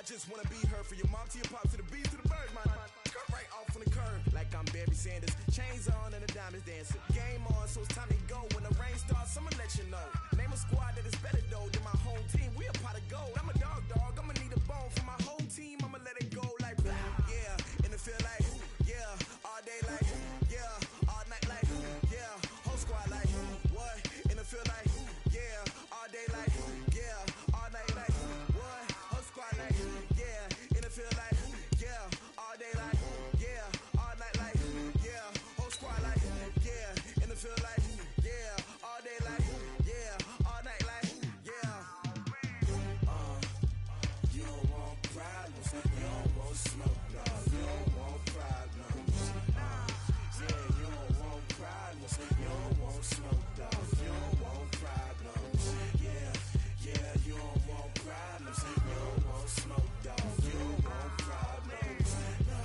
just wanna be her. For your mom to your pop to the beat to the bird, man. Cut right off on the curb, like I'm Barry Sanders. Chains on and the diamonds dancing. Game on, so it's time to go. When the rain starts, I'ma let you know. Name a squad that is better though than my home team. We a pot of gold. I'm a dog. I'ma need a bone for my whole team. I'ma let it go like yeah. And it feel like yeah. All day like yeah. All night like yeah. Whole squad like what? And it feel like yeah. All day like yeah. All night like what? Whole squad like yeah. And it feel like yeah. All day like yeah. All night like yeah. Whole squad like yeah. And it feel like yeah. All day like yeah. All night like yeah. You don't want problems. You don't want smoke, no. You don't want problems. Yeah, you don't want problems. You don't want smoke, dog. You don't want problems. Yeah, you don't want problems. You don't want smoke, dog. You don't want problems. No,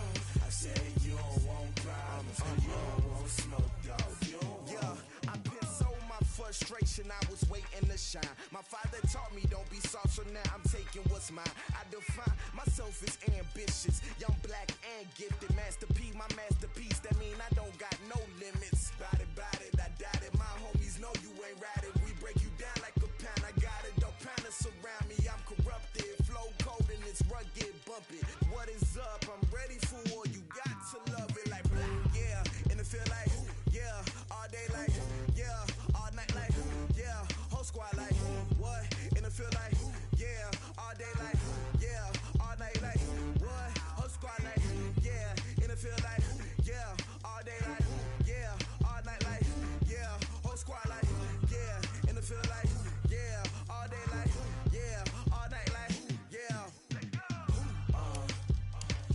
I said you don't want problems. You don't want smoke, dog. You don't want. Yeah, I pissed so my frustration. I was waiting to shine. My father taught me don't be soft, so now I'm taking what's mine. I define myself as ambitious, young, black, and gifted. Master P, my masterpiece. That mean I don't got no limits. Bout it, I doubt it. My homies know you ain't ratted. We break you down like a pound. I got it, don't pound to surround me. I'm corrupted, flow cold and it's rugged, bumpy. What is up? I'm ready for war. You got to love it like yeah. And it feel like yeah. All day like yeah. All night like yeah. Whole squad like what? And it feel like yeah. All day like yeah. All night like what? Whole squad like yeah. And it feel like yeah. All day like yeah. All night like yeah. Whole squad like yeah. And it feel like yeah. All day like yeah. All night like yeah.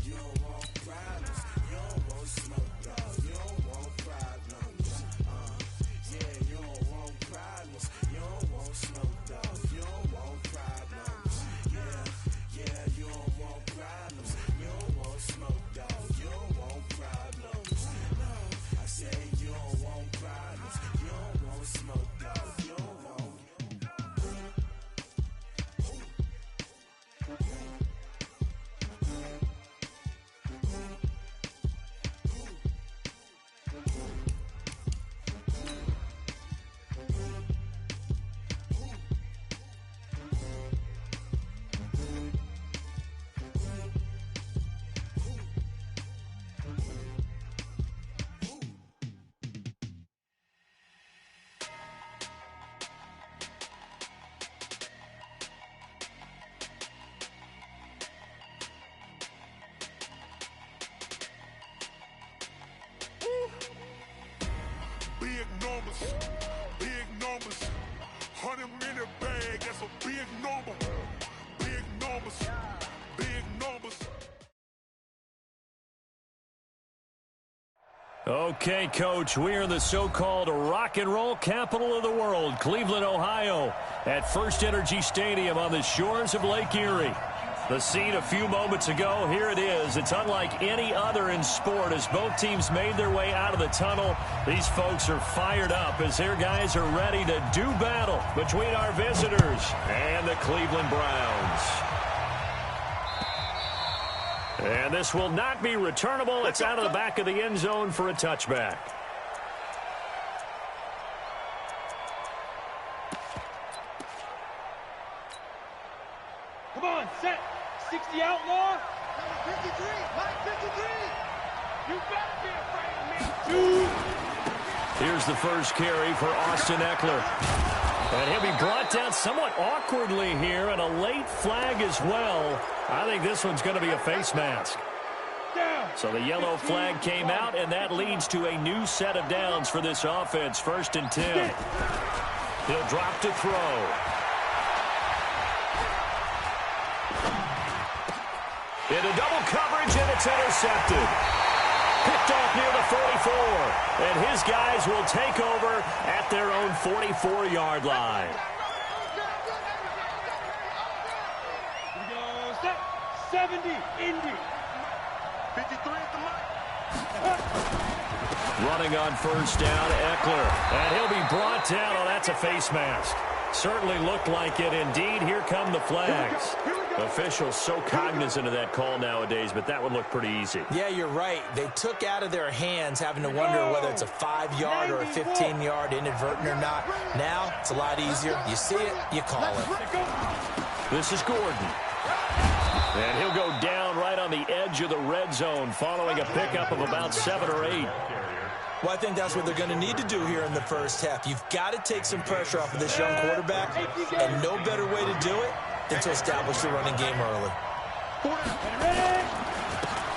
You don't want problems. You don't want smoke, dog. You don't want problems. Yeah, you don't want problems. You don't want smoke, dog. You don't want problems. Yeah, you don't want problems. You don't want smoke, dog. You don't want problems. No, I say you don't want problems. You don't want smoke, dog. You don't want. Big numbers, 100-minute bag, that's a big number. Big numbers. Okay, Coach, we're in the so-called rock and roll capital of the world, Cleveland, Ohio, at First Energy Stadium on the shores of Lake Erie. The scene a few moments ago, here it is. It's unlike any other in sport as both teams made their way out of the tunnel. These folks are fired up as their guys are ready to do battle between our visitors and the Cleveland Browns. And this will not be returnable. It's out of the back of the end zone for a touchback. Come on, set. 60 outlaw. 53, Mike 53. You better be afraid of me. Here's the first carry for Austin Eckler. And he'll be brought down somewhat awkwardly here, and a late flag as well. I think this one's going to be a face mask. So the yellow flag came out, and that leads to a new set of downs for this offense. 1st and 10. He'll drop to throw. Into double coverage, and it's intercepted. Picked off near the 44. And his guys will take over at their own 44-yard line. Here we go, set. 70, Indy. 53 at the mark. Running on first down, Eckler. And he'll be brought down. Oh, that's a face mask. Certainly looked like it indeed. Here come the flags. Officials so cognizant of that call nowadays, but that would look pretty easy. Yeah, you're right. They took out of their hands having to wonder whether it's a 5-yard or a 15-yard inadvertent or not. Now, it's a lot easier. You see it, you call it. This is Gordon. And he'll go down right on the edge of the red zone following a pickup of about 7 or 8. Well, I think that's what they're going to need to do here in the first half. You've got to take some pressure off of this young quarterback, and no better way to do it than to establish the running game early.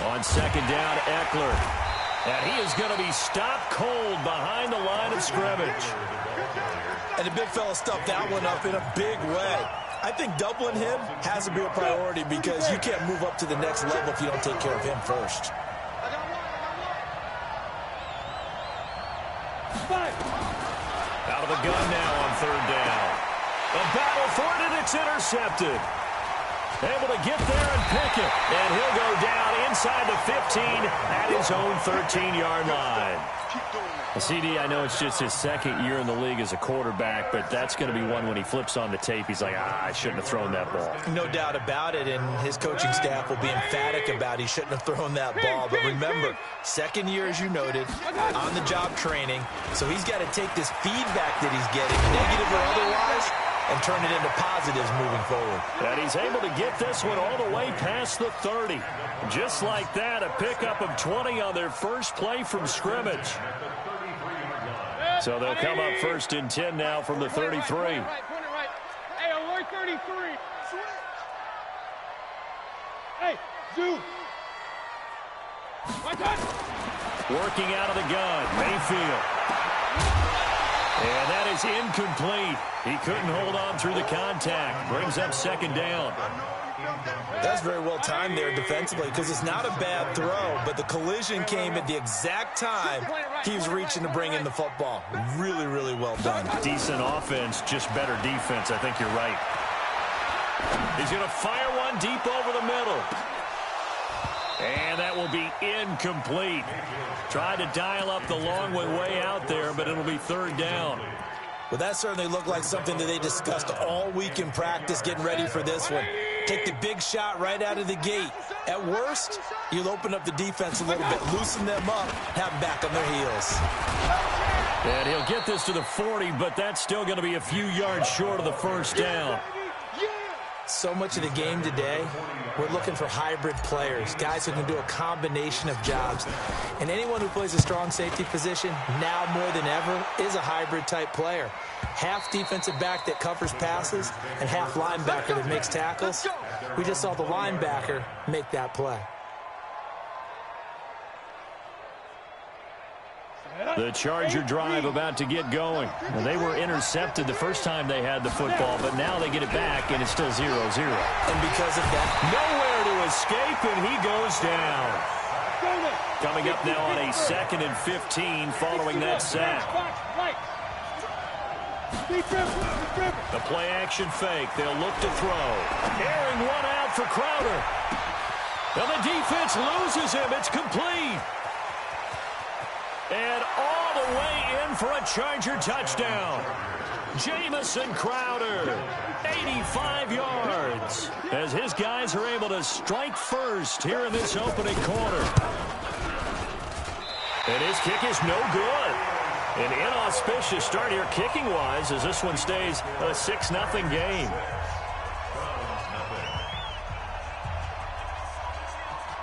On second down, Eckler. And he is going to be stopped cold behind the line of scrimmage. And the big fella stuffed that one up in a big way. I think doubling him has to be a priority because you can't move up to the next level if you don't take care of him first. Out of the gun now on third down. A battle for it, and it's intercepted. Able to get there and pick it. And he'll go down inside the 15 at his own 13-yard line. CD, I know it's just his second year in the league as a quarterback, but that's going to be one when he flips on the tape. He's like, I shouldn't have thrown that ball. No doubt about it, and his coaching staff will be emphatic about he shouldn't have thrown that ball. But remember, second year, as you noted, on-the-job training, so he's got to take this feedback that he's getting, negative or otherwise, and turn it into positives moving forward. And he's able to get this one all the way past the 30. Just like that, a pickup of 20 on their first play from scrimmage. So they'll come up first and 10 now from the 33. Hey, alert 33. Hey, zoom. Working out of the gun, Mayfield. And that is incomplete. He couldn't hold on through the contact. Brings up second down. That's very well timed there defensively because it's not a bad throw, but the collision came at the exact time he was reaching to bring in the football. Really, really well done. Decent offense, just better defense. I think you're right. He's going to fire one deep over the middle. And that will be incomplete. Tried to dial up the long one way out there, but it'll be third down. Well, that certainly looked like something that they discussed all week in practice getting ready for this one. Take the big shot right out of the gate. At worst, you'll open up the defense a little bit, loosen them up, have them back on their heels. And he'll get this to the 40, but that's still going to be a few yards short of the first down. So much of the game today, we're looking for hybrid players, guys who can do a combination of jobs. And anyone who plays a strong safety position, now more than ever, is a hybrid type player. Half defensive back that covers passes and half linebacker that makes tackles. We just saw the linebacker make that play. The Charger drive about to get going. And they were intercepted the first time they had the football, but now they get it back, and it's still 0-0. And because of that, nowhere to escape, and he goes down. Coming up now on a 2nd and 15 following that sack. The play-action fake. They'll look to throw. Airing one out for Crowder. Now the defense loses him. It's complete. And all the way in for a Charger touchdown. Jamison Crowder, 85 yards, as his guys are able to strike first here in this opening quarter. And his kick is no good. An inauspicious start here kicking-wise as this one stays a 6-0 game.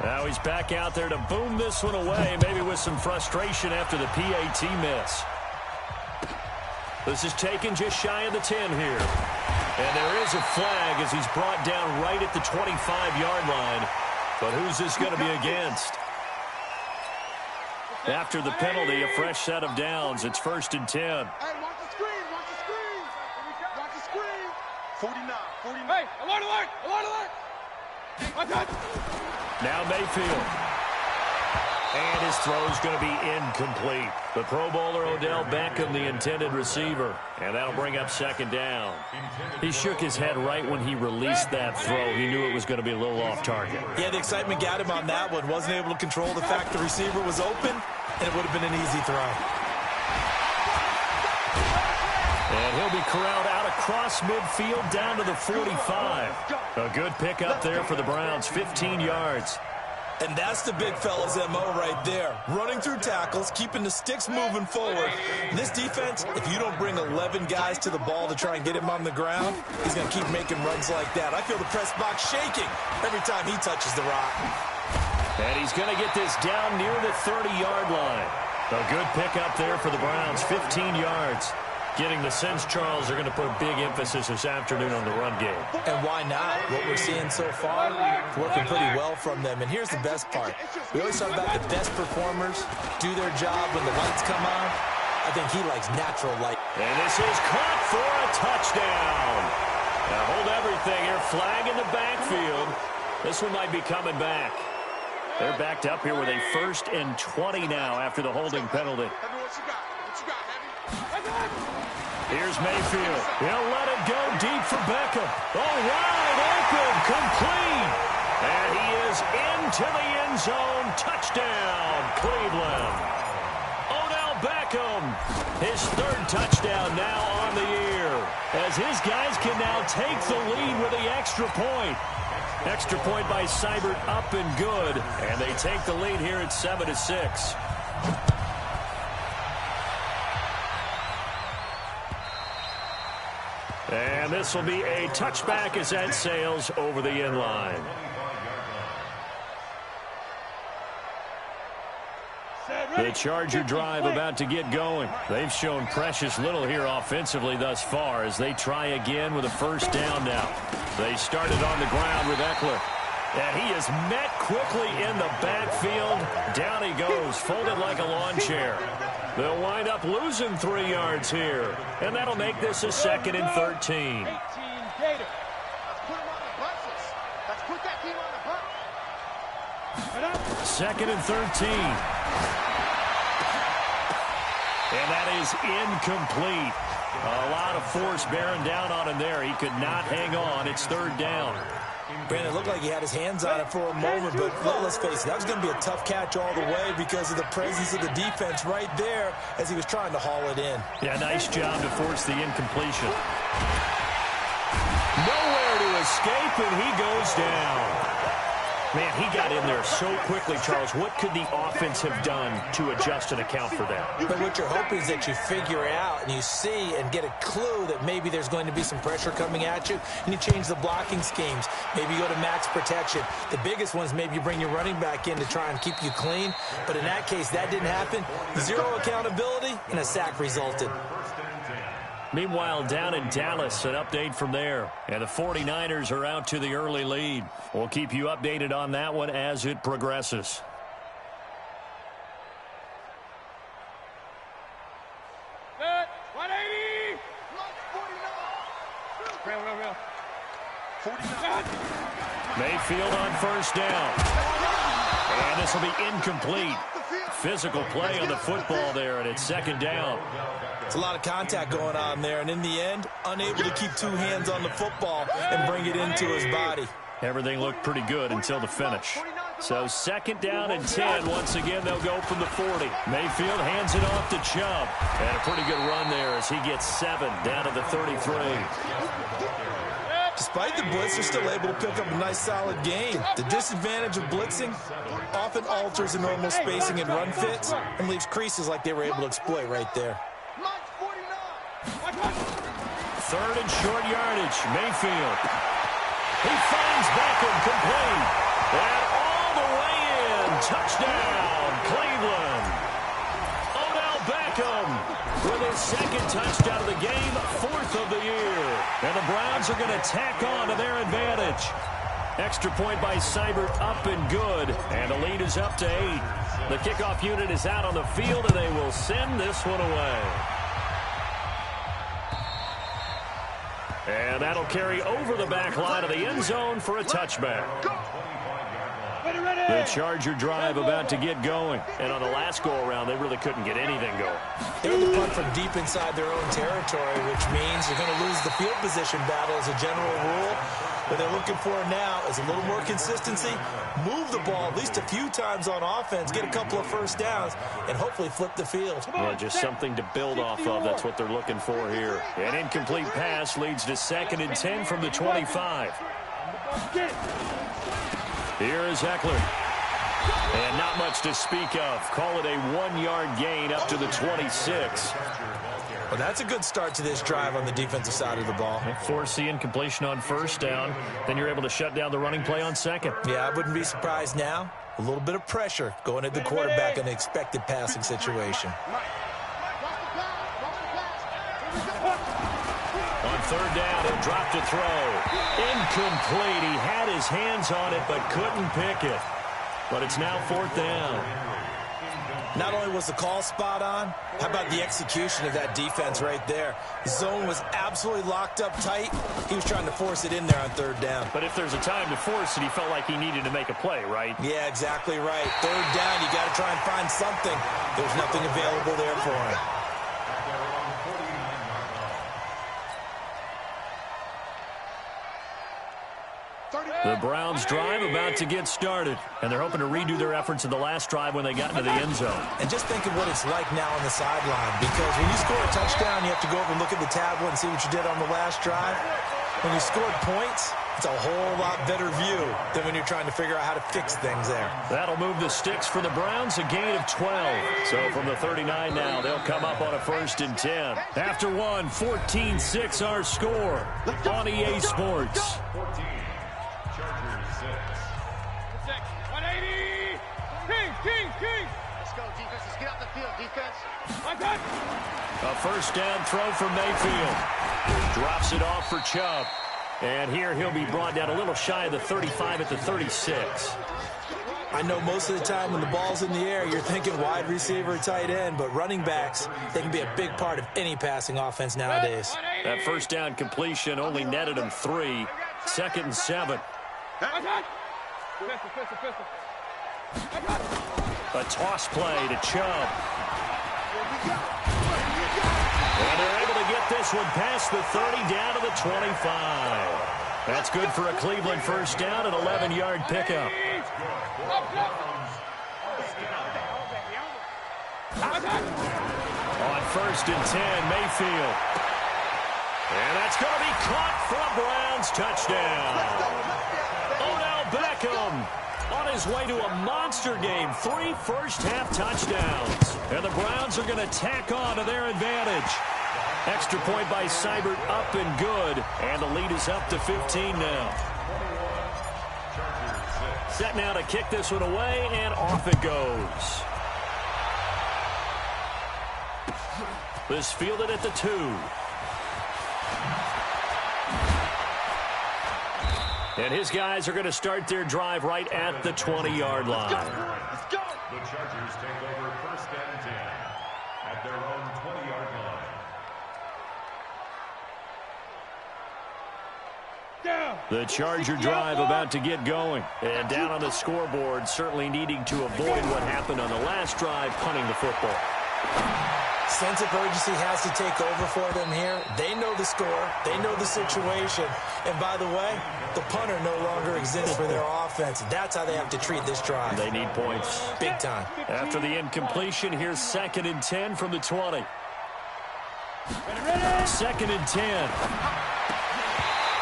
Now he's back out there to boom this one away, maybe with some frustration after the PAT miss. This is taken just shy of the 10 here. And there is a flag as he's brought down right at the 25-yard line. But who's this going to be against? After the penalty, a fresh set of downs. It's 1st and 10. Hey, watch the screen, watch the screen. Watch the screen. 49. Hey, alert. Now Mayfield. And his throw's going to be incomplete. The Pro Bowler Odell Beckham, the intended receiver. And that'll bring up 2nd down. He shook his head right when he released that throw. He knew it was going to be a little off target. Yeah, the excitement got him on that one. Wasn't able to control the fact the receiver was open, and it would have been an easy throw. And And he'll be corralled out across midfield down to the 45. A good pickup there for the Browns, 15 yards. And that's the big fella's MO right there. Running through tackles, keeping the sticks moving forward. And this defense, if you don't bring 11 guys to the ball to try and get him on the ground, he's going to keep making runs like that. I feel the press box shaking every time he touches the rock. And he's going to get this down near the 30-yard line. A good pickup there for the Browns, 15 yards. Getting the sense, Charles, are going to put a big emphasis this afternoon on the run game. And why not? What we're seeing so far, working pretty well from them. And here's the best part. We always talk about the best performers do their job when the lights come on. I think he likes natural light. And this is caught for a touchdown. Now hold everything here. Flag in the backfield. This one might be coming back. They're backed up here with a 1st and 20 now after the holding penalty. Here's Mayfield. He'll let it go deep for Beckham. Oh, wide open, complete. And he is into the end zone. Touchdown, Cleveland. Odell Beckham, his 3rd touchdown now on the year, as his guys can now take the lead with the extra point. Extra point by Seibert, up and good. And they take the lead here at 7-6. And this will be a touchback as that sails over the end line. The Charger drive about to get going. They've shown precious little here offensively thus far as they try again with a 1st down now. They started on the ground with Eckler. And he is met quickly in the backfield. Down he goes, folded like a lawn chair. They'll wind up losing 3 yards here. And that'll make this a 2nd and 13. 18 Gator. Let's put him on the buses. Let's put that team on the bus. 2nd and 13. And that is incomplete. A lot of force bearing down on him there. He could not hang on. It's 3rd down. Brandon, it looked like he had his hands on it for a moment, but let's face it, that was going to be a tough catch all the way because of the presence of the defense right there as he was trying to haul it in. Yeah, nice job to force the incompletion. Nowhere to escape, and he goes down. Man, he got in there so quickly, Charles. What could the offense have done to adjust and account for that? But what you're hoping is that you figure out and you see and get a clue that maybe there's going to be some pressure coming at you, and you change the blocking schemes. Maybe you go to max protection. The biggest one is maybe you bring your running back in to try and keep you clean. But in that case, that didn't happen. 0 accountability, and a sack resulted. Meanwhile, down in Dallas, an update from there. And the 49ers are out to the early lead. We'll keep you updated on that one as it progresses. Good. 180. Real. 49. Mayfield on 1st down. And this will be incomplete. Physical play on the football there, and it's 2nd down. It's a lot of contact going on there, and in the end, unable to keep 2 hands on the football and bring it into his body. Everything looked pretty good until the finish. So 2nd down and 10. Once again, they'll go from the 40. Mayfield hands it off to Chubb. And a pretty good run there as he gets 7 down to the 33. Despite the blitz, they're still able to pick up a nice, solid gain. The disadvantage of blitzing often alters the normal spacing and run fits and leaves creases like they were able to exploit right there. 3rd and short yardage. Mayfield. He finds Beckham complete. And all the way in. Touchdown, Cleveland. Odell Beckham with his 2nd touchdown of the game, 4th of the year. And the Browns are going to tack on to their advantage. Extra point by Seibert, up and good. And the lead is up to 8. The kickoff unit is out on the field, and they will send this one away. And that'll carry over the back line of the end zone for a touchback. The Charger drive about to get going. And on the last go-around, they really couldn't get anything going. They had to punt from deep inside their own territory, which means you're going to lose the field position battle as a general rule. What they're looking for now is a little more consistency, move the ball at least a few times on offense, get a couple of first downs, and hopefully flip the field. Yeah, just something to build off of. That's what they're looking for here. An incomplete pass leads to 2nd and 10 from the 25. Here is Eckler. And not much to speak of. Call it a 1-yard gain up to the 26. Well, that's a good start to this drive on the defensive side of the ball. Force the incompletion on 1st down. Then you're able to shut down the running play on 2nd. Yeah, I wouldn't be surprised now. A little bit of pressure going at the quarterback in an expected passing situation. On 3rd down, he'll drop to throw. Incomplete. He had his hands on it but couldn't pick it. But it's now 4th down. Not only was the call spot on, how about the execution of that defense right there? The zone was absolutely locked up tight. He was trying to force it in there on 3rd down. But if there's a time to force it, he felt like he needed to make a play, right? Yeah, exactly right. 3rd down, you got to try and find something. There's nothing available there for him. The Browns drive about to get started, and they're hoping to redo their efforts in the last drive when they got into the end zone. And just think of what it's like now on the sideline, because when you score a touchdown, you have to go over and look at the tablet and see what you did on the last drive. When you scored points, it's a whole lot better view than when you're trying to figure out how to fix things there. That'll move the sticks for the Browns, a gain of 12. So from the 39 now, they'll come up on a 1st and 10. After one, 14-6 our score on EA Sports. 180! King! Let's go, defense. Let's get out the field, defense. A 1st down throw for Mayfield. Drops it off for Chubb. And here he'll be brought down a little shy of the 35 at the 36. I know most of the time when the ball's in the air, you're thinking wide receiver, tight end, but running backs, they can be a big part of any passing offense nowadays. That 1st down completion only netted him 3. 2nd and 7. A toss play to Chubb. And they're able to get this one past the 30 down to the 25. That's good for a Cleveland 1st down, an 11-yard pickup. On 1st and 10, Mayfield. And that's going to be caught for a Browns touchdown. Odell Beckham on his way to a monster game. 3 first-half touchdowns. And the Browns are going to tack on to their advantage. Extra point by Seibert, up and good. And the lead is up to 15 now. Set now to kick this one away, and off it goes. This fielded at the 2. And his guys are going to start their drive right at the 20-yard line. Let's go! The Chargers take over 1st and 10 at their own 20-yard line. The Charger drive about to get going. And down on the scoreboard, certainly needing to avoid what happened on the last drive, punting the football. Sense of urgency has to take over for them here. They know the score. They know the situation. And by the way, the punter no longer exists for their offense. That's how they have to treat this drive. They need points. Big time. After the incompletion, here's 2nd and 10 from the 20. 2nd and 10.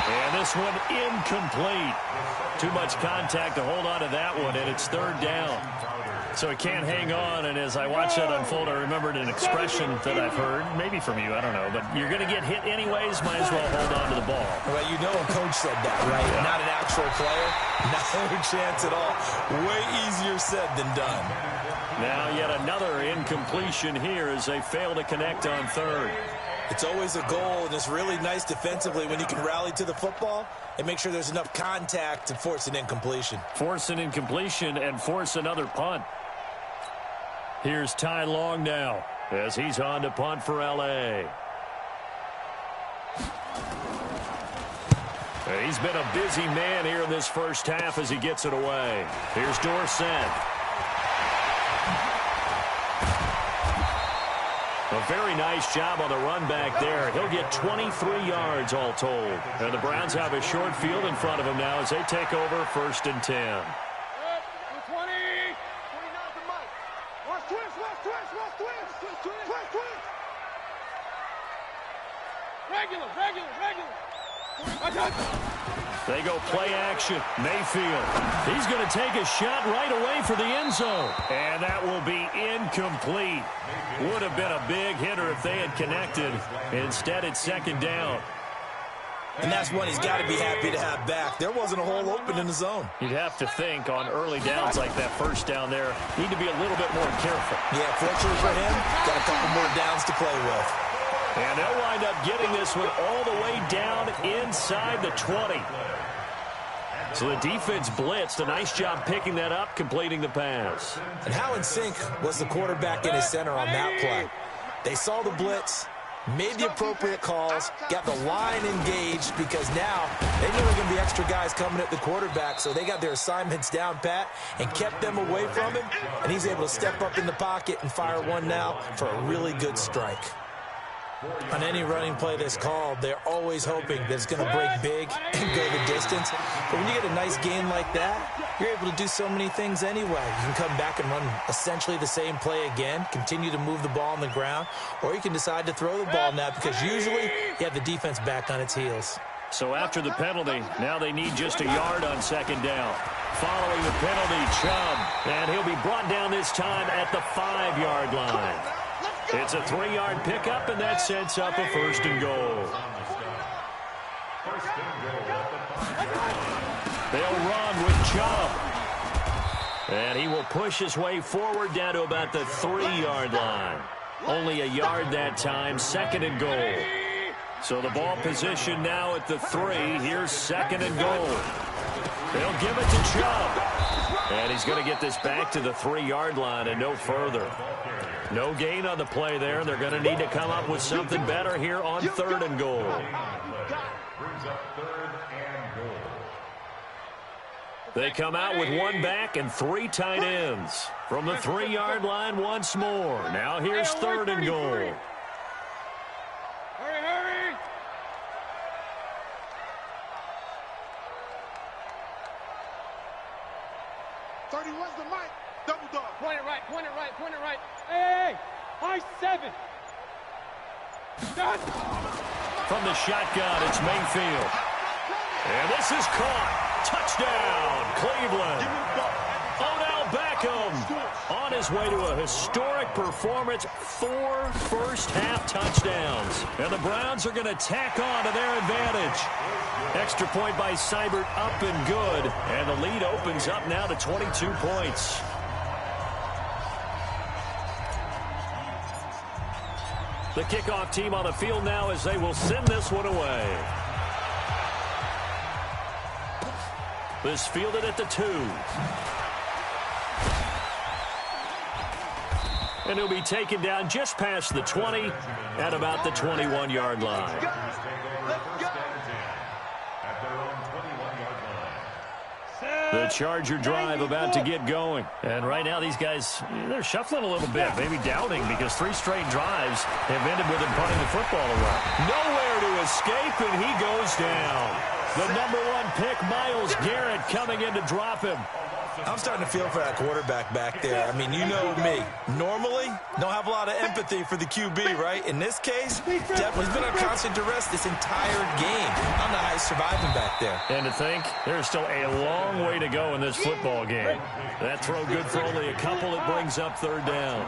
And this one incomplete. Too much contact to hold on to that one, and it's 3rd down. So it can't hang on, and as I watch that unfold, I remembered an expression that I've heard, maybe from you, I don't know, but you're going to get hit anyways, might as well hold on to the ball. Well, you know a coach said that, right? Yeah. Not an actual player. No chance at all. Way easier said than done. Now yet another incompletion here as they fail to connect on 3rd. It's always a goal, and it's really nice defensively when you can rally to the football and make sure there's enough contact to force an incompletion. Force an incompletion and force another punt. Here's Ty Long now as he's on to punt for L.A. He's been a busy man here in this first half as he gets it away. Here's Dorsett. A very nice job on the run back there. He'll get 23 yards all told. And the Browns have a short field in front of them now as they take over 1st and 10. They go play action. Mayfield. He's going to take a shot right away for the end zone. And that will be incomplete. Would have been a big hitter if they had connected. Instead, it's 2nd down. And that's one he's got to be happy to have back. There wasn't a hole open in the zone. You'd have to think on early downs like that 1st down there, need to be a little bit more careful. Yeah, fortunately for him, got a couple more downs to play with. And they'll wind up getting this one all the way down inside the 20. So the defense blitzed. A nice job picking that up, completing the pass. And how in sync was the quarterback and his center on that play? They saw the blitz, made the appropriate calls, got the line engaged because now they knew there were going to be extra guys coming at the quarterback, so they got their assignments down pat and kept them away from him, and he's able to step up in the pocket and fire one now for a really good strike. On any running play that's called, they're always hoping that it's going to break big and go the distance. But when you get a nice game like that, you're able to do so many things anyway. You can come back and run essentially the same play again, continue to move the ball on the ground, or you can decide to throw the ball now because usually you have the defense back on its heels. So after the penalty, now they need just a yard on 2nd down. Following the penalty, Chubb, and he'll be brought down this time at the 5-yard line. It's a 3-yard pickup, and that sets up a 1st and goal. They'll run with Chubb. And he will push his way forward down to about the 3-yard line. Only a yard that time, 2nd and goal. So the ball position now at the 3. Here's 2nd and goal. They'll give it to Chubb. And he's going to get this back to the 3-yard line and no further. No gain on the play there. They're going to need to come up with something better here on 3rd and goal. They come out with 1 back and 3 tight ends. From the 3-yard line once more. Now here's 3rd and goal. Hurry, hurry! Where's the mic? Double dog. Point it right, point it right, point it right. Hey, high 7. Done. From the shotgun, it's Mayfield. And this is caught. Touchdown, Cleveland. Odell Beckham on his way to a historic performance. 4 first-half touchdowns. And the Browns are going to tack on to their advantage. Extra point by Seibert up and good. And the lead opens up now to 22 points. The kickoff team on the field now as they will send this one away. This fielded at the 2. And he'll be taken down just past the 20 at about the 21-yard line. The Charger drive about to get going. And right now these guys, they're shuffling a little bit, maybe doubting because 3 straight drives have ended with them punting the football away. Nowhere to escape, and he goes down. The number 1 pick, Myles Garrett, coming in to drop him. I'm starting to feel for that quarterback back there. I mean, you know me. Normally, don't have a lot of empathy for the QB, right? In this case, definitely he's been on constant duress this entire game. I don't know how he's surviving back there. And to think, there's still a long way to go in this football game. That throw good for only a couple. It brings up 3rd down.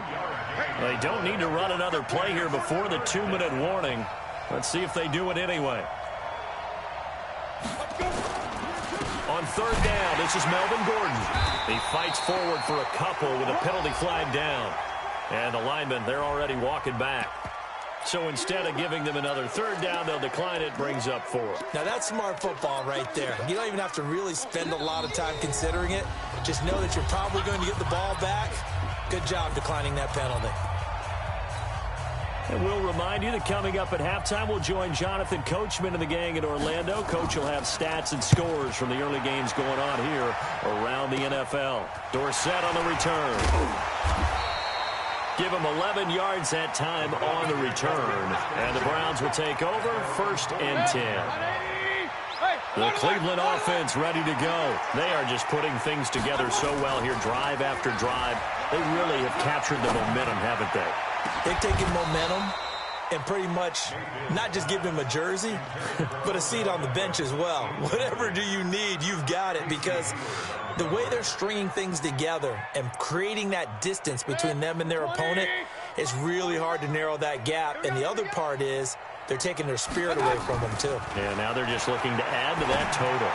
They don't need to run another play here before the 2-minute warning. Let's see if they do it anyway. On 3rd down, this is Melvin Gordon. He fights forward for a couple with a penalty flag down. And the linemen, they're already walking back. So instead of giving them another 3rd down, they'll decline it, brings up 4. Now that's smart football right there. You don't even have to really spend a lot of time considering it. Just know that you're probably going to get the ball back. Good job declining that penalty. And we'll remind you that coming up at halftime, we'll join Jonathan Coachman and the gang in Orlando. Coach will have stats and scores from the early games going on here around the NFL. Dorsett on the return. Give him 11 yards that time on the return. And the Browns will take over 1st and 10. The Cleveland offense ready to go. They are just putting things together so well here, drive after drive. They really have captured the momentum, haven't they? They've taken momentum and pretty much not just give him a jersey, but a seat on the bench as well. Whatever do you need, you've got it, because the way they're stringing things together and creating that distance between them and their opponent, it's really hard to narrow that gap. And the other part is they're taking their spirit away from them, too. Yeah, now they're just looking to add to that total.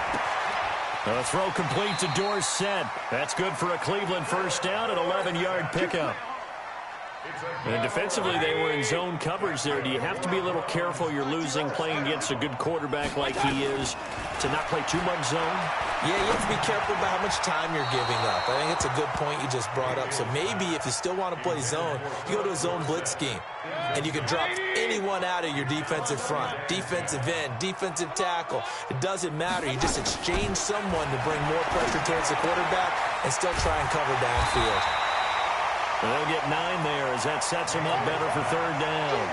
The throw complete to Dorsett. That's good for a Cleveland first down, an 11-yard pickup. And defensively, they were in zone coverage there. Do you have to be a little careful? You're losing playing against a good quarterback like he is to not play too much zone? Yeah, you have to be careful about how much time you're giving up. I think it's a good point you just brought up. So maybe if you still want to play zone, you go to a zone blitz scheme. And you can drop anyone out of your defensive front. Defensive end, defensive tackle. It doesn't matter. You just exchange someone to bring more pressure towards the quarterback and still try and cover downfield. They'll get 9 there as that sets them up better for 3rd down.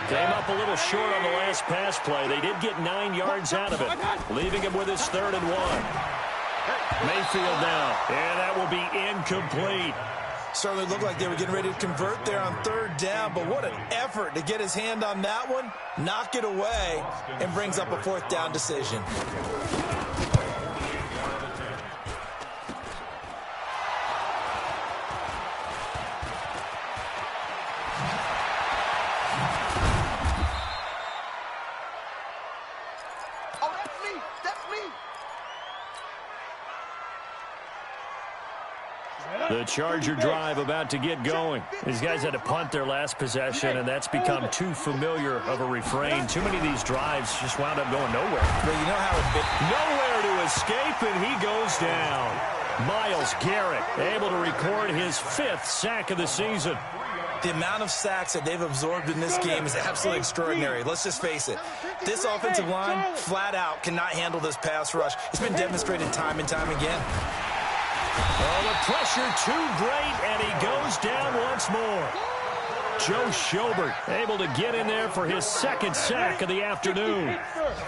Came up a little short on the last pass play. They did get 9 yards out of it, leaving him with his 3rd and 1. Mayfield now, and that will be incomplete. Certainly looked like they were getting ready to convert there on 3rd down, but what an effort to get his hand on that one, knock it away, and brings up a 4th down decision. The Charger drive about to get going. These guys had to punt their last possession, and that's become too familiar of a refrain. Too many of these drives just wound up going nowhere. Well, you know how nowhere to escape, and he goes down. Myles Garrett able to record his 5th sack of the season. The amount of sacks that they've absorbed in this game is absolutely extraordinary. Let's just face it. This offensive line, flat out, cannot handle this pass rush. It's been demonstrated time and time again. Oh, the pressure too great, and he goes down once more. Joe Schobert able to get in there for his 2nd sack of the afternoon.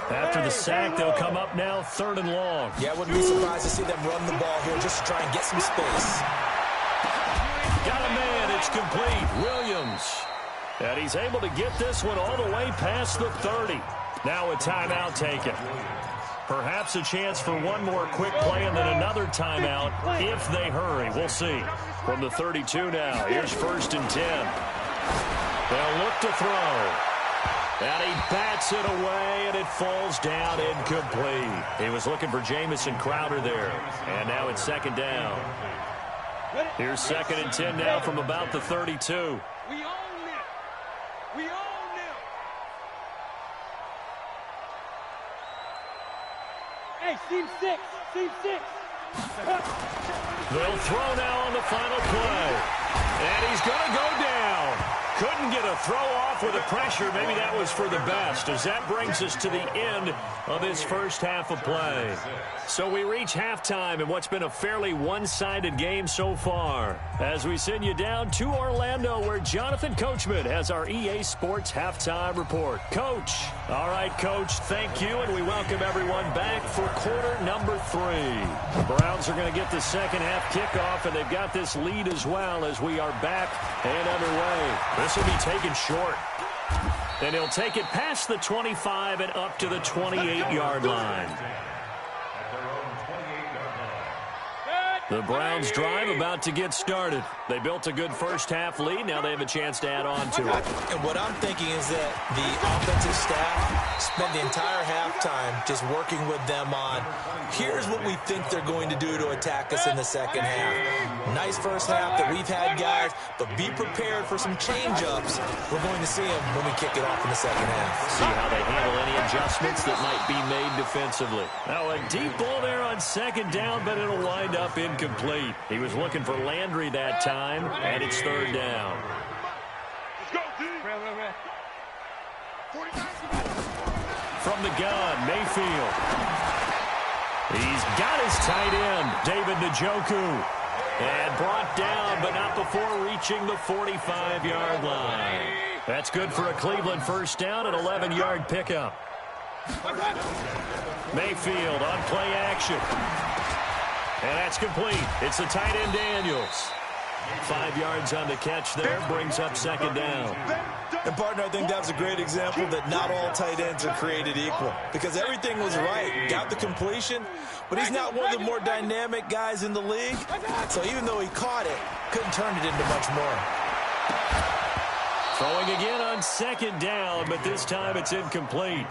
After the sack, they'll come up now 3rd and long. Yeah, I wouldn't be surprised to see them run the ball here just to try and get some space. Got a man, it's complete. Williams. And he's able to get this one all the way past the 30. Now a timeout taken. Perhaps a chance for one more quick play and then another timeout if they hurry. We'll see. From the 32 now, here's 1st and 10. They'll look to throw. And he bats it away, and it falls down incomplete. He was looking for Jamison Crowder there. And now it's 2nd down. Here's 2nd and 10 now from about the 32. We own them. We own them. Hey, team 6. Team 6. They'll throw now on the final play. And he's going to go down. Couldn't get a throw off with the pressure. Maybe that was for the best, as that brings us to the end of this first half of play. So we reach halftime in what's been a fairly one-sided game so far, as we send you down to Orlando, where Jonathan Coachman has our EA Sports halftime report. Coach. All right, Coach, thank you, and we welcome everyone back for quarter number 3. The Browns are going to get the second half kickoff, and they've got this lead as well as we are back and underway. This will be taken short. And he'll take it past the 25 and up to the 28-yard line. The Browns drive about to get started. They built a good first half lead. Now they have a chance to add on to it. And what I'm thinking is that the offensive staff spent the entire halftime just working with them on, here's what we think they're going to do to attack us in the second half. Nice first half that we've had, guys, but be prepared for some change-ups. We're going to see them when we kick it off in the second half. See how they handle any adjustments that might be made defensively. Now a deep ball there on 2nd down, but it'll wind up incomplete. He was looking for Landry that time, and it's 3rd down. Let's go, D. From the gun, Mayfield. He's got his tight end, David Njoku. And brought down, but not before reaching the 45-yard line. That's good for a Cleveland first down, an 11-yard pickup. Mayfield on play action. And that's complete. It's the tight end Daniels. 5 yards on the catch there, brings up second down. And, partner, I think that was a great example that not all tight ends are created equal. Because everything was right. Got the completion, but he's not one of the more dynamic guys in the league. So even though he caught it, couldn't turn it into much more. Throwing again on second down, but this time it's incomplete.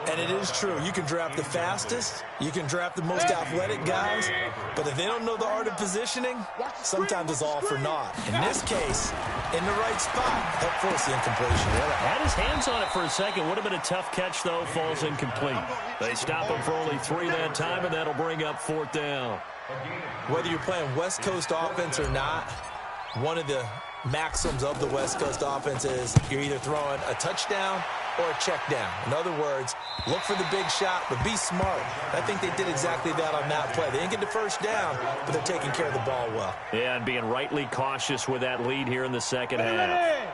And it is true. You can draft the fastest. You can draft the most athletic guys. But if they don't know the art of positioning, sometimes it's all for naught. In this case, in the right spot, helped force the incompletion. Had his hands on it for a second. Would have been a tough catch, though. Falls incomplete. They stop him for only 3 that time, and that'll bring up fourth down. Whether you're playing West Coast offense or not, one of the maxims of the West Coast offense is you're either throwing a touchdown or a check down. In other words, look for the big shot, but be smart. I think they did exactly that on that play. They didn't get the first down, but they're taking care of the ball well. Yeah, and being rightly cautious with that lead here in the second half.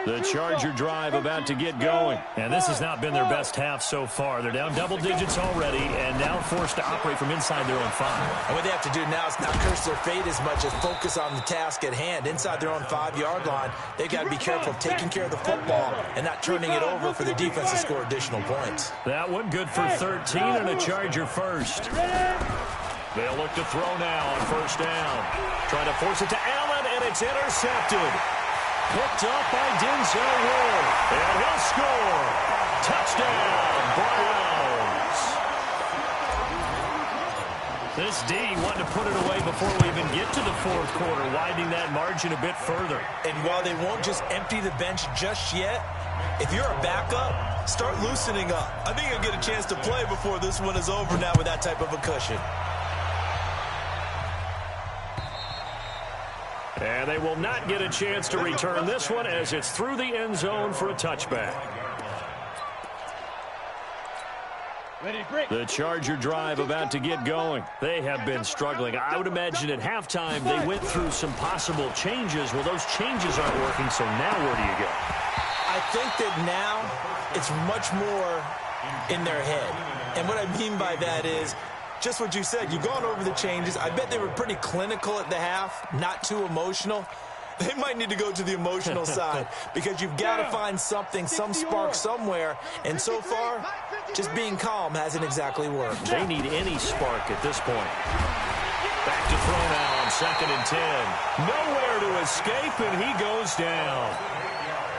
The Charger drive about to get going. And this has not been their best half so far. They're down double digits already and now forced to operate from inside their own 5. And what they have to do now is not curse their fate as much as focus on the task at hand. Inside their own 5-yard line, they've got to be careful of taking care of the football and not turning it over for the defense to score additional points. That one good for 13 and a Charger first. They'll look to throw now on first down. Trying to force it to Allen, and it's intercepted. Picked up by Denzel Ward, and he'll score. Touchdown, Browns. This D wanted to put it away before we even get to the fourth quarter, widening that margin a bit further. And while they won't just empty the bench just yet, if you're a backup, start loosening up. I think you'll get a chance to play before this one is over now with that type of a cushion. And they will not get a chance to return this one as it's through the end zone for a touchback. The Charger drive about to get going. They have been struggling. I would imagine at halftime they went through some possible changes. Well, those changes aren't working, so now where do you go? I think that now it's much more in their head. And what I mean by that is just what you said. You've gone over the changes. I bet they were pretty clinical at the half, not too emotional. They might need to go to the emotional side because you've got to find something, some spark somewhere. And so far, just being calm hasn't exactly worked. They need any spark at this point. Back to throw now on 2nd and 10. Nowhere to escape, and he goes down.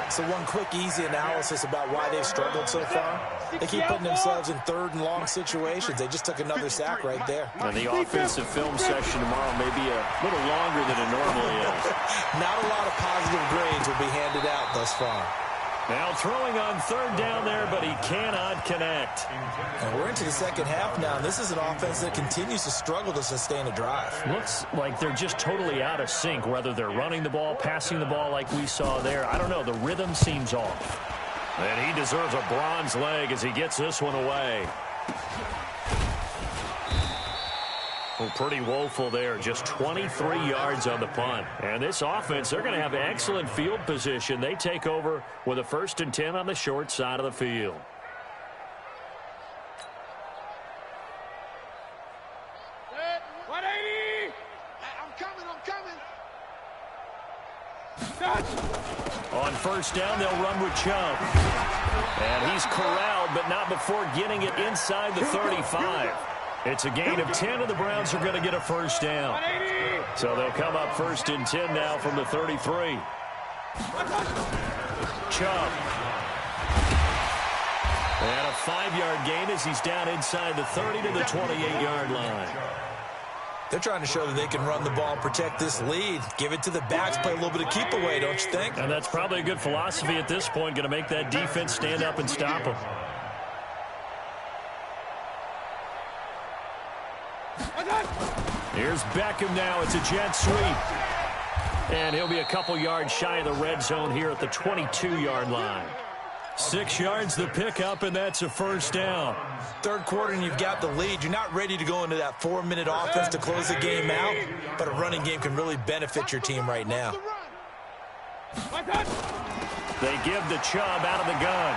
So one quick, easy analysis about why they've struggled so far. They keep putting themselves in 3rd and long situations. They just took another sack right there. And the offensive film session tomorrow may be a little longer than it normally is. Not a lot of positive grades will be handed out thus far. Now throwing on 3rd down there, but he cannot connect. And we're into the second half now. This is an offense that continues to struggle to sustain a drive. Looks like they're just totally out of sync, whether they're running the ball, passing the ball like we saw there. I don't know. The rhythm seems off. And he deserves a bronze leg as he gets this one away. Well, pretty woeful there. Just 23 yards on the punt. And this offense, they're going to have excellent field position. They take over with a 1st and 10 on the short side of the field. On first down, they'll run with Chubb. And he's corralled, but not before getting it inside the 35. It's a gain of 10, and the Browns are going to get a first down. So they'll come up 1st and 10 now from the 33. Chubb. And a 5-yard gain as he's down inside the 30 to the 28-yard line. They're trying to show that they can run the ball and protect this lead. Give it to the backs, play a little bit of keep away, don't you think? And that's probably a good philosophy at this point, going to make that defense stand up and stop them. Here's Beckham now. It's a jet sweep. And he'll be a couple yards shy of the red zone here at the 22-yard line. 6 yards the pickup, and that's a first down. Third quarter and you've got the lead. You're not ready to go into that 4-minute offense to close the game out, but a running game can really benefit your team right now. They give the Chubb out of the gun.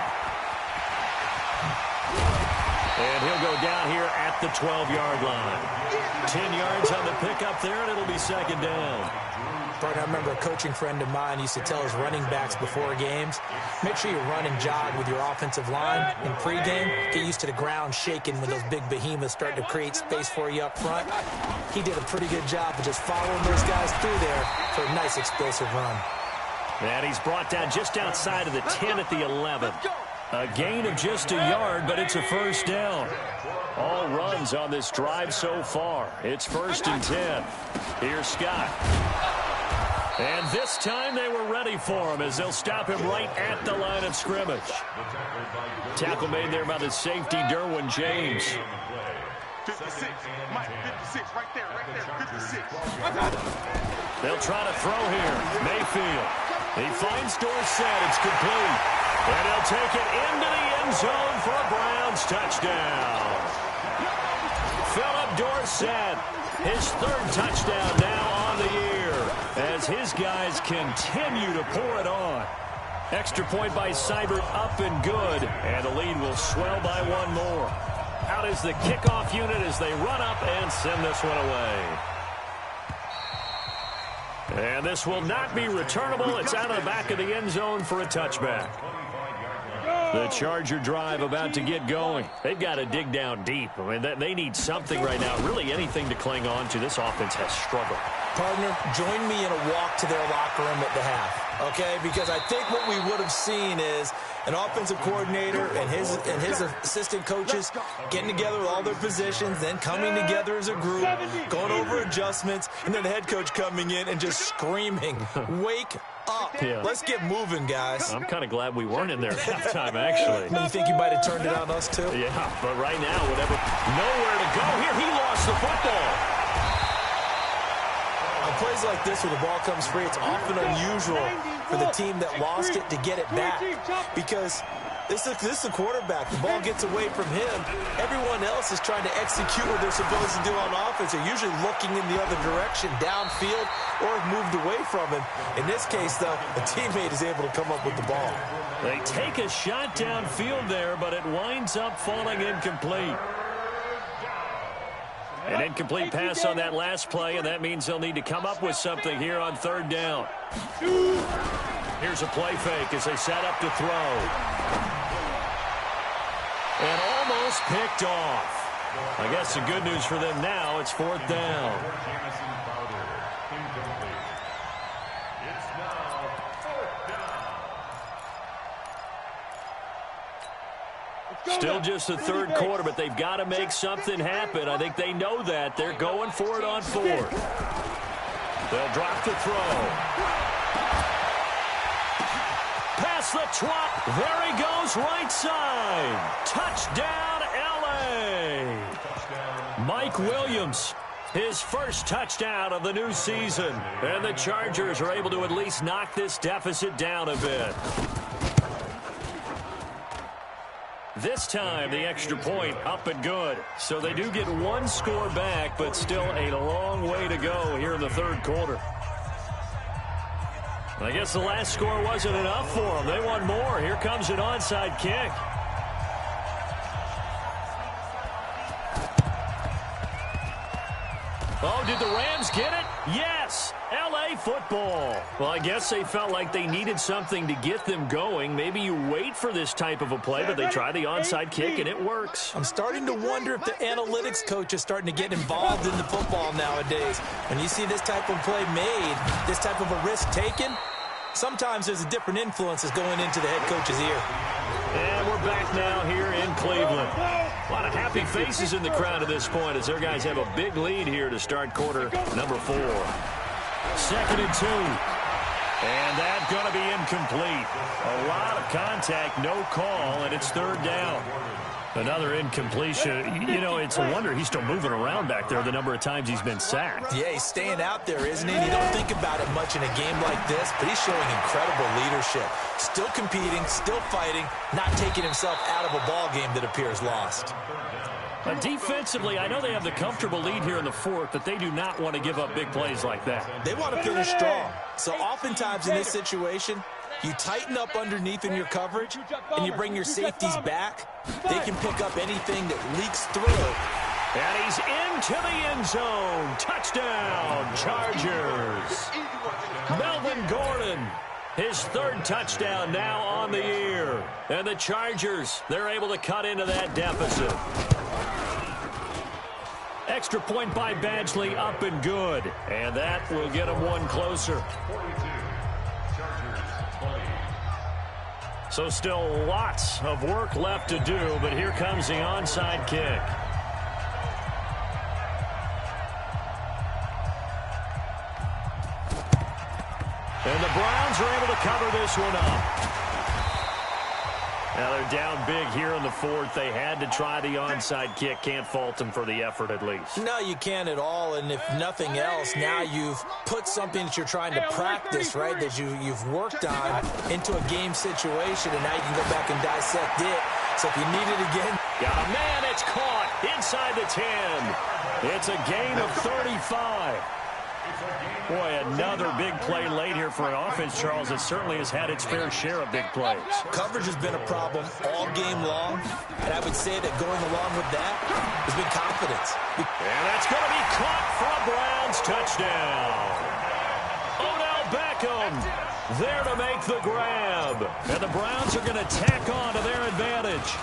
And he'll go down here at the 12-yard line. 10 yards on the pickup there, and it'll be second down. I remember a coaching friend of mine used to tell his running backs before games, make sure you run and jog with your offensive line in pregame. Get used to the ground shaking when those big behemoths start to create space for you up front. He did a pretty good job of just following those guys through there for a nice explosive run. And he's brought down just outside of the 10 at the 11. A gain of just a yard, but it's a first down. All runs on this drive so far. It's 1st and 10. Here's Scott. And this time they were ready for him as they'll stop him right at the line of scrimmage. Tackle made there by the safety, Derwin James. 56, Mike, 56, right there, 56. They'll try to throw here. Mayfield. He finds Dorsett. It's complete. And he'll take it into the end zone for a Browns touchdown. Philip Dorsett, his 3rd touchdown now on the year as his guys continue to pour it on. Extra point by Seibert, up and good, and the lead will swell by 1 more. Out is the kickoff unit as they run up and send this one away. And this will not be returnable. It's out of the back of the end zone for a touchback. The Charger drive about to get going. They've got to dig down deep. I mean, they need something right now, really anything to cling on to. This offense has struggled. Partner, join me in a walk to their locker room at the half, okay? Because I think what we would have seen is an offensive coordinator and his assistant coaches getting together with all their positions, then coming together as a group, going over adjustments, and then the head coach coming in and just screaming, wake up. Yeah. Let's get moving, guys. I'm kind of glad we weren't in there at halftime, actually. You think you might have turned it on us, too? Yeah, but right now, nowhere to go. Here, he lost the football. On plays like this where the ball comes free, it's often unusual for the team that lost it to get it back because this is the quarterback. The ball gets away from him. Everyone else is trying to execute what they're supposed to do on offense. They're usually looking in the other direction, downfield, or have moved away from him. In this case, though, a teammate is able to come up with the ball. They take a shot downfield there, but it winds up falling incomplete. An incomplete pass on that last play, and that means they'll need to come up with something here on 3rd down. Here's a play fake as they set up to throw. And almost picked off. I guess the good news for them now, it's 4th down. Still just the 3rd quarter, but they've got to make something happen. I think they know that. They're going for it on 4th. They'll drop the throw. Pass the trot. There he goes, right side. Touchdown, L.A. Mike Williams, his 1st touchdown of the new season. And the Chargers are able to at least knock this deficit down a bit. This time, the extra point up and good. So they do get 1 score back, but still a long way to go here in the 3rd quarter. I guess the last score wasn't enough for them. They want more. Here comes an onside kick. Oh, did the Rams get it? Yes! L.A. football. Well, I guess they felt like they needed something to get them going. Maybe you wait for this type of a play, but they try the onside kick, and it works. I'm starting to wonder if the analytics coach is starting to get involved in the football nowadays. When you see this type of play made, this type of a risk taken, sometimes there's a different influences going into the head coach's ear. And we're back now here in Cleveland. A lot of happy faces in the crowd at this point as their guys have a big lead here to start quarter number 4. 2nd and 2. And that's going to be incomplete. A lot of contact, no call, and it's 3rd down. Another incompletion. You know, it's a wonder he's still moving around back there the number of times he's been sacked. Yeah, he's staying out there, isn't he? You don't think about it much in a game like this, but he's showing incredible leadership. Still competing, still fighting, not taking himself out of a ball game that appears lost. Defensively, I know they have the comfortable lead here in the fourth, but they do not want to give up big plays like that. They want to finish strong. So oftentimes in this situation, you tighten up underneath in your coverage, and you bring your safeties back. They can pick up anything that leaks through. And he's into the end zone. Touchdown, Chargers. Melvin Gordon, his third touchdown now on the year. And the Chargers, they're able to cut into that deficit. Extra point by Badgley, up and good. And that will get them one closer. So still lots of work left to do, but here comes the onside kick. And the Browns are able to cover this one up. Now they're down big here in the fourth. They had to try the onside kick. Can't fault them for the effort at least. No, you can't at all. And if nothing else, now you've put something that you're trying to practice, right, that you've worked on into a game situation, and now you can go back and dissect it. So if you need it again. Yeah, man, it's caught inside the 10. It's a gain of 35. Boy, another big play late here for an offense, Charles, that certainly has had its fair share of big plays. Coverage has been a problem all game long, and I would say that going along with that has been confidence. And that's going to be caught for a Browns touchdown. Odell Beckham there to make the grab. And the Browns are going to tack on to their advantage.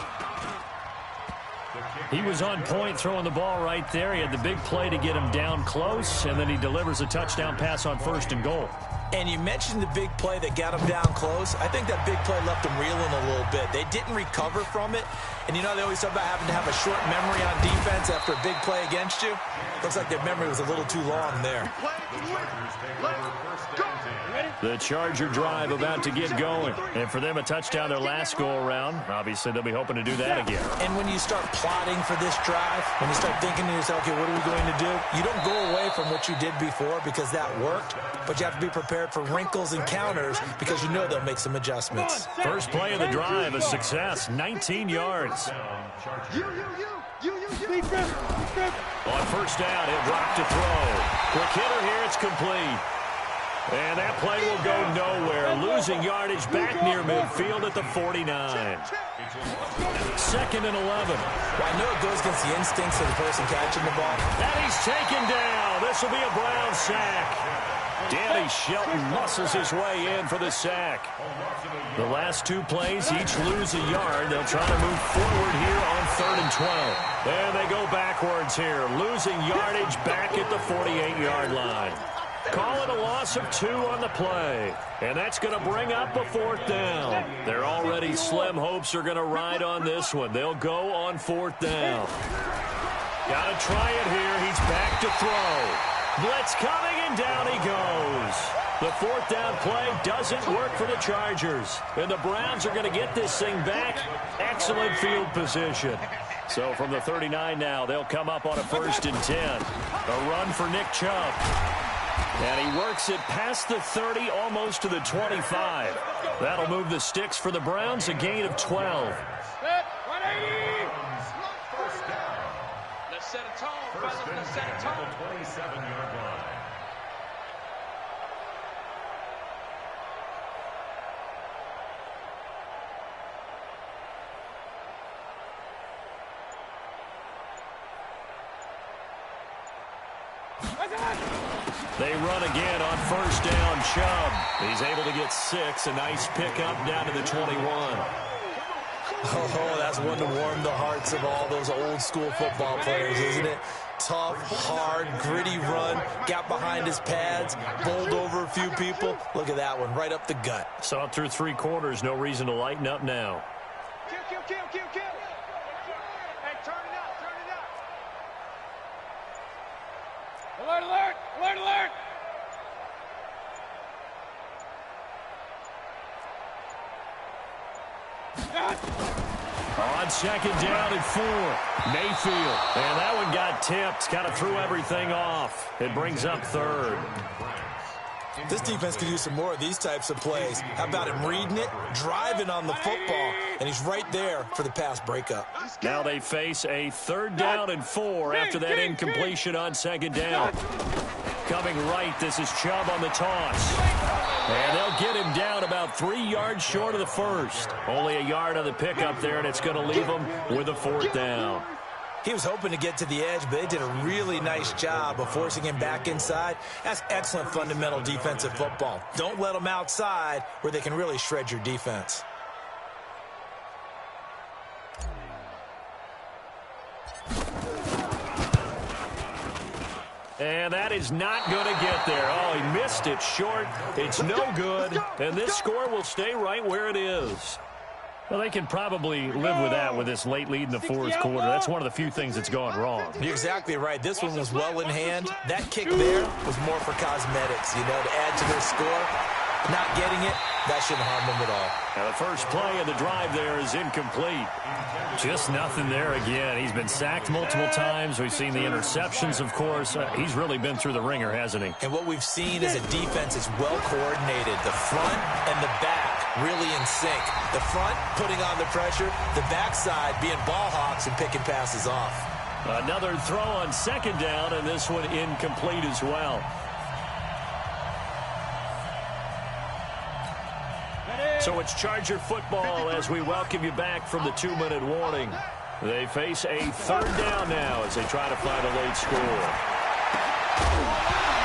He was on point throwing the ball right there. He had the big play to get him down close, and then he delivers a touchdown pass on 1st and goal. And you mentioned the big play that got him down close. I think that big play left him reeling a little bit. They didn't recover from it. And, you know, they always talk about having to have a short memory on defense after a big play against you. Looks like their memory was a little too long there. The Charger drive about to get going. And for them, a touchdown their last go-around. Obviously, they'll be hoping to do that again. And when you start plotting for this drive, when you start thinking to yourself, okay, what are we going to do? You don't go away from what you did before because that worked, but you have to be prepared for wrinkles and counters because you know they'll make some adjustments. First play of the drive, a success, 19 yards. On 1st down, he'll drop to throw. Quick hitter here, it's complete. And that play will go nowhere. Losing yardage back near midfield at the 49. 2nd and 11. Well, I know it goes against the instincts of the person catching the ball. And he's taken down. This will be a Brown sack. Danny Shelton muscles his way in for the sack. The last two plays each lose a yard. They'll try to move forward here on 3rd and 12. And they go backwards here, losing yardage back at the 48-yard line. Call it a loss of 2 on the play. And that's going to bring up a 4th down. Their already slim hopes are going to ride on this one. They'll go on 4th down. Got to try it here. He's back to throw. Blitz coming, and down he goes. The 4th down play doesn't work for the Chargers. And the Browns are going to get this thing back. Excellent field position. So from the 39 now, they'll come up on a 1st and 10. A run for Nick Chubb. And he works it past the 30, almost to the 25. That'll move the sticks for the Browns, a gain of 12. Let's set a tone, fellas. Let's set a tone. 27-yard line. They run again on 1st down. Chubb. He's able to get 6. A nice pickup down to the 21. Oh, that's one to warm the hearts of all those old school football players, isn't it? Tough, hard, gritty run. Got behind his pads. Bowled over a few people. Look at that one, right up the gut. Saw it through 3 quarters. No reason to lighten up now. Kill, kill, kill, kill, kill. Hey, turn it up, turn it up. Alert, alert, alert, alert. On second down and 4, Mayfield. And that one got tipped, kind of threw everything off. It brings up 3rd. This defense could use some more of these types of plays. How about him reading it, driving on the football, and he's right there for the pass breakup. Now they face a 3rd down and 4 after that incompletion on second down. Coming right, this is Chubb on the toss. And they'll get him down about 3 yards short of the first. Only a yard on the pickup there, and it's going to leave him with a 4th down. He was hoping to get to the edge, but they did a really nice job of forcing him back inside. That's excellent fundamental defensive football. Don't let them outside where they can really shred your defense. And that is not going to get there. Oh, he missed it short. It's no good. And this score will stay right where it is. Well, they can probably live with that with this late lead in the 4th quarter. That's one of the few things that's gone wrong. You're exactly right. This one was well in hand. That kick there was more for cosmetics, to add to their score. Not getting it, that shouldn't harm them at all. Now the first play of the drive there is incomplete. Just nothing there again. He's been sacked multiple times. We've seen the interceptions, of course. He's really been through the ringer, hasn't he? And what we've seen is a defense that's well coordinated. The front and the back really in sync. The front putting on the pressure, the backside being ball hawks and picking passes off. Another throw on second down, and this one incomplete as well. So it's Charger football as we welcome you back from the 2-minute warning. They face a 3rd down now as they try to find a late score.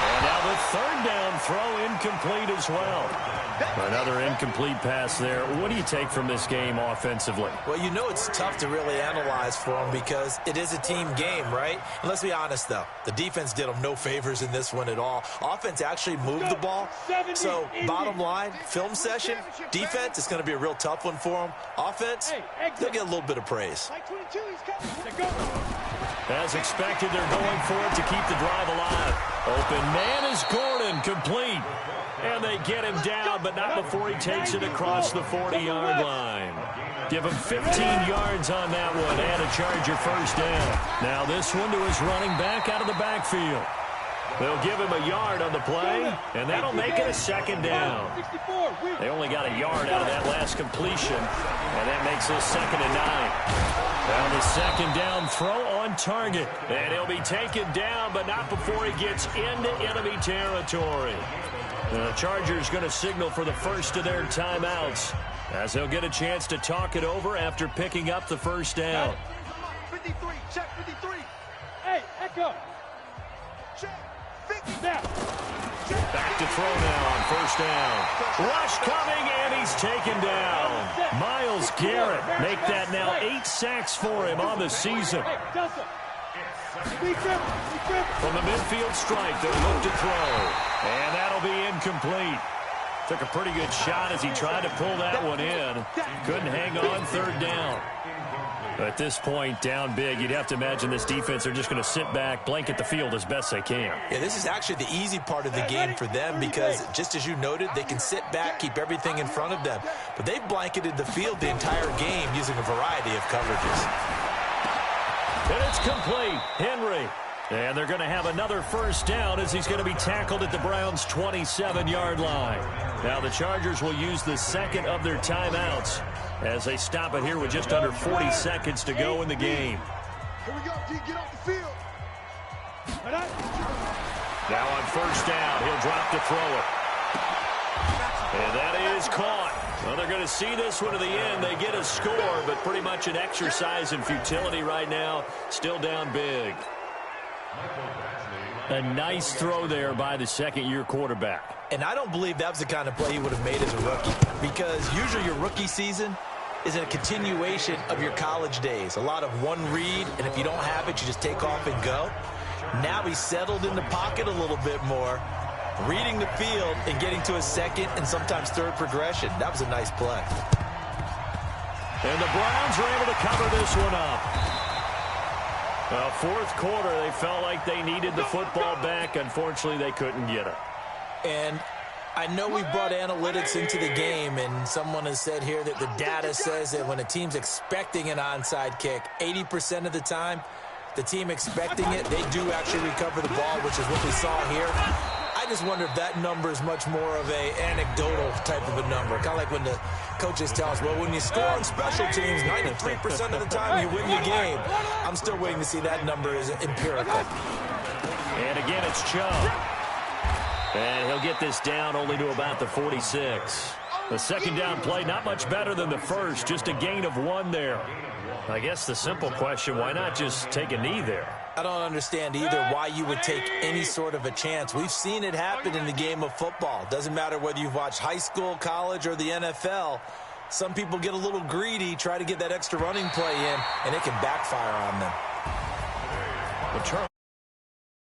And now the 3rd down throw incomplete as well. Another incomplete pass there. What do you take from this game offensively? Well, it's tough to really analyze for them because it is a team game, right? And let's be honest, though. The defense did them no favors in this one at all. Offense actually moved the ball. So, bottom line, film session, defense, it's going to be a real tough one for them. Offense, they'll get a little bit of praise. As expected, they're going for it to keep the drive alive. Open man is Gordon, complete. And they get him down, but not before he takes it across the 40-yard line. Give him 15 yards on that one and a Charger first down. Now this one to his running back out of the backfield. They'll give him a yard on the play, and that'll make it a 2nd down. They only got a yard out of that last completion, and that makes it 2nd and 9. Now the 2nd down throw on target, and he'll be taken down, but not before he gets into enemy territory. The Chargers going to signal for the first of their timeouts as they'll get a chance to talk it over after picking up the first down. 53, check 53. Hey, echo. Check 50. Now. Back to throw now on first down. Rush coming, and he's taken down. Myles Garrett make that now 8 sacks for him on the season. From the midfield strike, they'll look to throw. And that'll be incomplete. Took a pretty good shot as he tried to pull that one in. Couldn't hang on 3rd down. At this point, down big, you'd have to imagine this defense are just going to sit back, blanket the field as best they can. Yeah, this is actually the easy part of the game for them because, just as you noted, they can sit back, keep everything in front of them. But they've blanketed the field the entire game using a variety of coverages. And it's complete. Henry. And they're going to have another first down as he's going to be tackled at the Browns' 27-yard line. Now the Chargers will use the 2nd of their timeouts as they stop it here with just under 40 seconds to go in the game. Here we go, D, get off the field. Now on first down, he'll drop to throw it. And that is caught. Well, they're going to see this one to the end. They get a score, but pretty much an exercise in futility right now. Still down big. A nice throw there by the 2nd-year quarterback. And I don't believe that was the kind of play he would have made as a rookie because usually your rookie season is a continuation of your college days. A lot of one read, and if you don't have it, you just take off and go. Now he's settled in the pocket a little bit more, reading the field and getting to a 2nd and sometimes 3rd progression. That was a nice play. And the Browns are able to cover this one up. Well, 4th quarter, they felt like they needed the football back. Unfortunately, they couldn't get it. And I know we brought analytics into the game, and someone has said here that the data says that when a team's expecting an onside kick, 80% of the time, the team expecting it, they do actually recover the ball, which is what we saw here. I just wonder if that number is much more of a anecdotal type of a number. Kind of like when the coaches tell us, well, when you score on special teams, 93% of the time you win the game. I'm still waiting to see that number is empirical. And again, it's Chubb. And he'll get this down only to about the 46. The second down play, not much better than the first, just a gain of 1 there. I guess the simple question, why not just take a knee there? I don't understand either why you would take any sort of a chance. We've seen it happen in the game of football. Doesn't matter whether you've watched high school, college, or the NFL. Some people get a little greedy, try to get that extra running play in, and it can backfire on them.